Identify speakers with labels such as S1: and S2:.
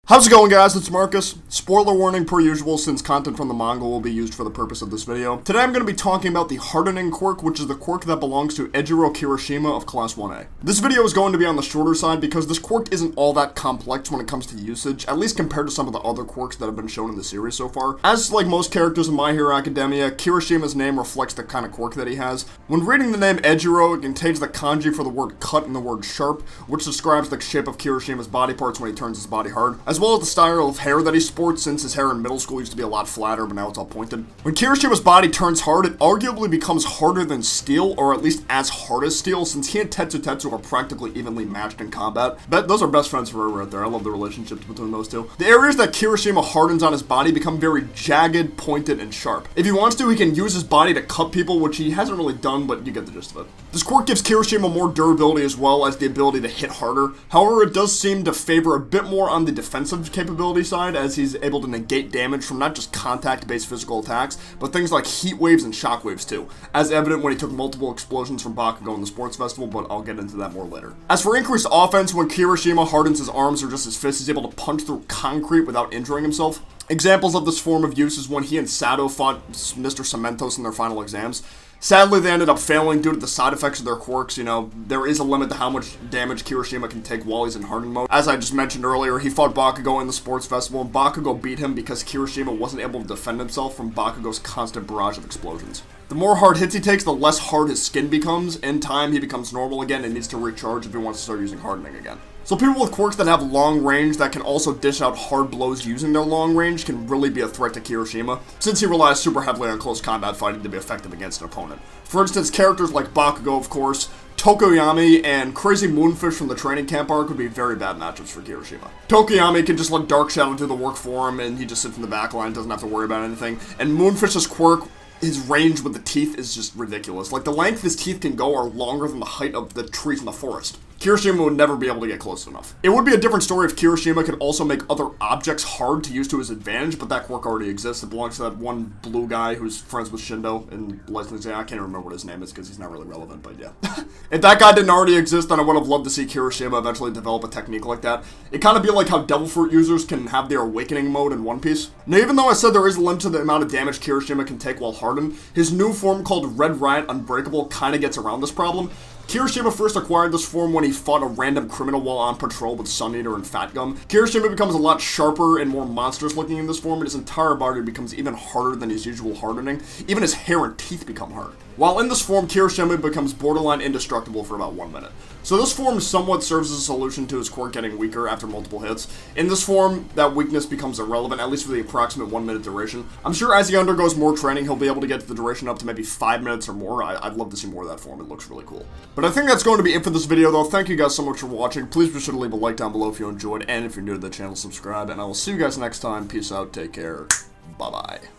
S1: How's it going, guys? It's Marcus. Spoiler warning per usual, since content from the manga will be used for the purpose of this video. Today I'm going to be talking about the Hardening Quirk, which is the quirk that belongs to Ejiro Kirishima of Class 1A. This video is going to be on the shorter side because this quirk isn't all that complex when it comes to usage, at least compared to some of the other quirks that have been shown in the series so far. As like most characters in My Hero Academia, Kirishima's name reflects the kind of quirk that he has. When reading the name Ejiro, it contains the kanji for the word cut and the word sharp, which describes the shape of Kirishima's body parts when he turns his body hard, as well as the style of hair that he sports, since his hair in middle school used to be a lot flatter, but now it's all pointed. When Kirishima's body turns hard, it arguably becomes harder than steel, or at least as hard as steel, since he and Tetsu are practically evenly matched in combat. Those are best friends forever right there. I love the relationships between those two. The areas that Kirishima hardens on his body become very jagged, pointed, and sharp. If he wants to, he can use his body to cut people, which he hasn't really done, but you get the gist of it. This quirk gives Kirishima more durability as well as the ability to hit harder. However, it does seem to favor a bit more on the defensive capability side, as he's able to negate damage from not just contact-based physical attacks, but things like heat waves and shock waves too, as evident when he took multiple explosions from Bakugo in the sports festival, but I'll get into that more later. As for increased offense, when Kirishima hardens his arms or just his fists, he's able to punch through concrete without injuring himself. Examples of this form of use is when he and Sato fought Mr. Cementos in their final exams. Sadly, they ended up failing due to the side effects of their quirks. You know, there is a limit to how much damage Kirishima can take while he's in hardened mode. As I just mentioned earlier, he fought Bakugo in the sports festival, and Bakugo beat him because Kirishima wasn't able to defend himself from Bakugo's constant barrage of explosions. The more hard hits he takes, the less hard his skin becomes. In time, he becomes normal again and needs to recharge if he wants to start using hardening again. So people with quirks that have long range that can also dish out hard blows using their long range can really be a threat to Kirishima, since he relies super heavily on close combat fighting to be effective against an opponent. For instance, characters like Bakugo, of course, Tokoyami, and Crazy Moonfish from the training camp arc would be very bad matchups for Kirishima. Tokoyami can just let Dark Shadow do the work for him, and he just sits in the back line, doesn't have to worry about anything. And Moonfish's quirk, his range with the teeth is just ridiculous. Like, the length his teeth can go are longer than the height of the trees in the forest. Kirishima would never be able to get close enough. It would be a different story if Kirishima could also make other objects hard to use to his advantage, but that quirk already exists. It belongs to that one blue guy who's friends with Shindo in Legends. I can't remember what his name is because he's not really relevant, but yeah. If that guy didn't already exist, then I would have loved to see Kirishima eventually develop a technique like that. It kind of be like how Devil Fruit users can have their awakening mode in One Piece. Now, even though I said there is a limit to the amount of damage Kirishima can take while hardened, his new form called Red Riot Unbreakable kind of gets around this problem. Kirishima first acquired this form when he fought a random criminal while on patrol with Sun Eater and Fat Gum. Kirishima becomes a lot sharper and more monstrous looking in this form, and his entire body becomes even harder than his usual hardening. Even his hair and teeth become hard. While in this form, Kirishima becomes borderline indestructible for about 1 minute. So this form somewhat serves as a solution to his quirk getting weaker after multiple hits. In this form, that weakness becomes irrelevant, at least for the approximate 1 minute duration. I'm sure as he undergoes more training, he'll be able to get the duration up to maybe 5 minutes or more. I'd love to see more of that form. It looks really cool. But I think that's going to be it for this video, though. Thank you guys so much for watching. Please be sure to leave a like down below if you enjoyed, and if you're new to the channel, subscribe. And I will see you guys next time. Peace out. Take care. Bye-bye.